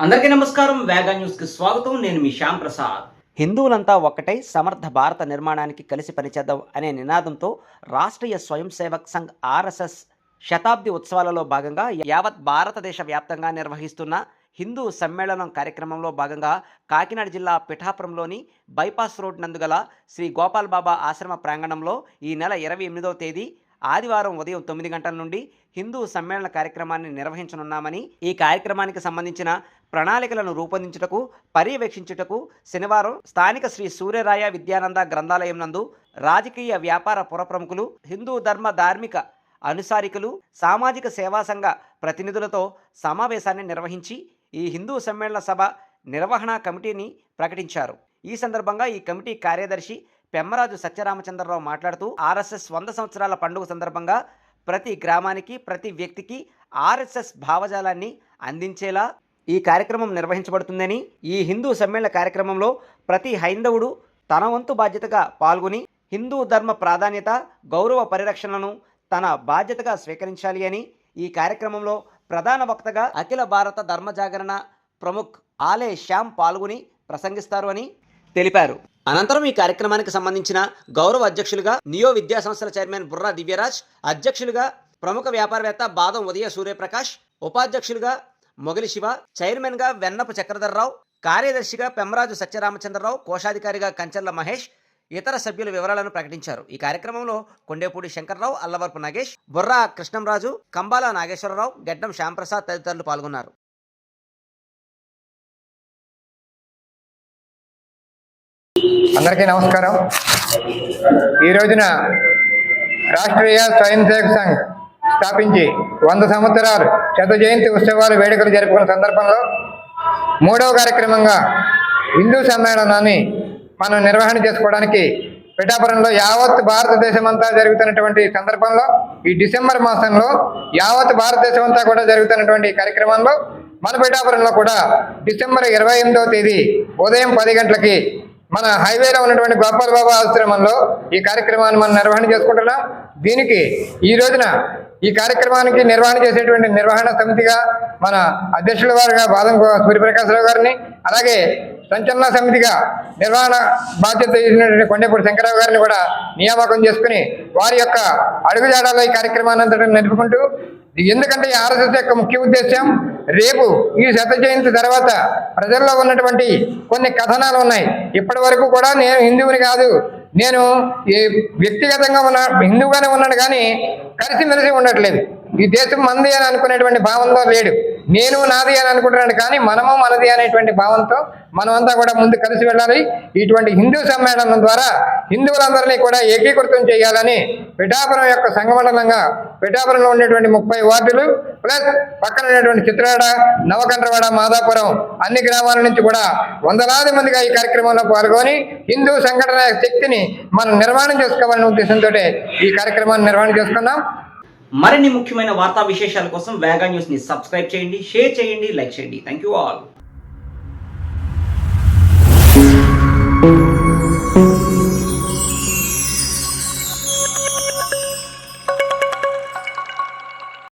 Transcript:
అందరికీ నమస్కారం. వేగా న్యూస్ కి స్వాగతం. నేను మీ శ్యామ్ ప్రసాద్. హిందువులంతా ఒక్కటై సమర్థ భారత నిర్మాణానికి కలిసి పనిచేద్దాం అనే నినాదంతో రాష్ట్రీయ స్వయం సేవక్ సంఘ్ ఆర్ఎస్ఎస్ శతాబ్ది ఉత్సవాలలో భాగంగా యావత్ భారతదేశ వ్యాప్తంగా నిర్వహిస్తున్న హిందూ సమ్మేళనం కార్యక్రమంలో భాగంగా కాకినాడ జిల్లా పిఠాపురంలోని బైపాస్ రోడ్ నందుగల శ్రీ గోపాల్ బాబా ఆశ్రమ ప్రాంగణంలో ఈ నెల 28వ తేదీ ఆదివారం ఉదయం 9 గంటల నుండి హిందూ సమ్మేళన కార్యక్రమాన్ని నిర్వహించనున్నామని, ఈ కార్యక్రమానికి సంబంధించిన ప్రణాళికలను రూపొందించుటకు, పర్యవేక్షించుటకు శనివారం స్థానిక శ్రీ సూర్యరాయ విద్యానంద గ్రంథాలయం నందు రాజకీయ వ్యాపార పురప్రముఖులు, హిందూ ధర్మ ధార్మిక అనుసారికులు, సామాజిక సేవా సంఘ ప్రతినిధులతో సమావేశాన్ని నిర్వహించి ఈ హిందూ సమ్మేళన సభ నిర్వహణ కమిటీని ప్రకటించారు. ఈ సందర్భంగా ఈ కమిటీ కార్యదర్శి పెమ్మరాజు సత్యరామచంద్రరావు మాట్లాడుతూ, ఆర్ఎస్ఎస్ 100 సంవత్సరాల పండుగ సందర్భంగా ప్రతి గ్రామానికి, ప్రతి వ్యక్తికి ఆర్ఎస్ఎస్ భావజాలాన్ని అందించేలా ఈ కార్యక్రమం నిర్వహించబడుతుందని, ఈ హిందూ సమ్మేళన కార్యక్రమంలో ప్రతి హైందవుడు తన వంతు బాధ్యతగా పాల్గొని హిందూ ధర్మ ప్రాధాన్యత, గౌరవ పరిరక్షణను తన బాధ్యతగా స్వీకరించాలి అని, ఈ కార్యక్రమంలో ప్రధాన వక్తగా అఖిల భారత ధర్మ జాగరణ ప్రముఖ్ ఆలే శ్యామ్ పాల్గొని ప్రసంగిస్తారు అని తెలిపారు. అనంతరం ఈ కార్యక్రమానికి సంబంధించిన గౌరవ అధ్యక్షులుగా నియో విద్యా సంస్థల చైర్మన్ బుర్రా దివ్యరాజ్, అధ్యక్షులుగా ప్రముఖ వ్యాపారవేత్త బాదం ఉదయ సూర్యప్రకాష్, ఉపాధ్యక్షులుగా మొగలి శివ, చైర్మన్గా వెన్నపు చక్రధర్రావు, కార్యదర్శిగా పెమ్మరాజు సత్యరామచంద్రరావు, కోశాధికారిగా కంచర్ల మహేష్, ఇతర సభ్యుల వివరాలను ప్రకటించారు. ఈ కార్యక్రమంలో కొండేపూడి శంకర్రావు, అల్లవరపు నాగేష్, బుర్రా కృష్ణంరాజు, కంబాల నాగేశ్వరరావు, గెడ్డం శ్యాంప్రసాద్ తదితరులు పాల్గొన్నారు. అందరికీ నమస్కారం. ఈ రోజున రాష్ట్రీయ స్వయం సేవక్ సంఘ్ స్థాపించి 100 సంవత్సరాలు శత జయంతి ఉత్సవాలు వేడుకలు జరుపుకున్న సందర్భంలో 3వ కార్యక్రమంగా హిందూ సమ్మేళనాన్ని మనం నిర్వహణ చేసుకోవడానికి పిఠాపురంలో యావత్ భారతదేశం అంతా జరుగుతున్నటువంటి సందర్భంలో, ఈ డిసెంబర్ మాసంలో యావత్ భారతదేశం అంతా కూడా జరుగుతున్నటువంటి కార్యక్రమంలో మన పిఠాపురంలో కూడా డిసెంబర్ 28వ తేదీ ఉదయం 10 గంటలకి మన హైవేలో ఉన్నటువంటి గోపాల్ బాబా ఆశ్రమంలో ఈ కార్యక్రమాన్ని మనం నిర్వహణ చేసుకుంటున్నాం. దీనికి ఈ రోజున ఈ కార్యక్రమానికి నిర్వహణ చేసేటువంటి నిర్వహణ సమితిగా మన అధ్యక్షుల వారుగా బాదం సూర్యప్రకాశరావు గారిని, అలాగే సంచలన సమితిగా నిర్వహణ బాధ్యత చేసినటువంటి కొండేపూడి శంకరరావు గారిని కూడా నియామకం చేసుకుని వారి యొక్క అడుగుజాడలో ఈ కార్యక్రమాన్ని అంతటా నడుపుకుంటూ, ఎందుకంటే ఈ ఆర్ఎస్ఎస్ యొక్క ముఖ్య ఉద్దేశం రేపు ఈ శత జయంతి తర్వాత ప్రజల్లో ఉన్నటువంటి కొన్ని కథనాలు ఉన్నాయి. ఇప్పటి వరకు కూడా నేను హిందువుని కాదు, నేను వ్యక్తిగతంగా హిందువుగానే ఉన్నాను కానీ కలిసిమెలిసి ఉండట్లేదు, ఈ దేశం మనది అని అనుకునేటువంటి భావంలో లేడు, నేను నాది అని అనుకుంటున్నాను కానీ మనము మనది అనేటువంటి భావంతో మనమంతా కూడా ముందు కలిసి వెళ్ళాలి. ఇటువంటి హిందూ సమ్మేళనం ద్వారా హిందువులందరినీ కూడా ఏకీకృతం చేయాలని పిఠాపురం యొక్క సంఘమండలంగా పిఠాపురంలో ఉండేటువంటి 30 వార్డులు ప్లస్ పక్కన ఉన్నటువంటి చిత్రాడ, నవకండ్రవాడ, మాదాపురం అన్ని గ్రామాల నుంచి కూడా వందలాది మందిగా ఈ కార్యక్రమంలో పాల్గొని హిందూ సంఘటన శక్తిని మనం నిర్మాణం చేసుకోవాలనే ఉద్దేశంతో ఈ కార్యక్రమాన్ని నిర్వహణ చేసుకున్నాం. మరిన్ని ముఖ్యమైన వార్తా విశేషాల కోసం వేగా న్యూస్ ని సబ్స్క్రైబ్ చేయండి, షేర్ చేయండి, లైక్ చేయండి. Thank you all.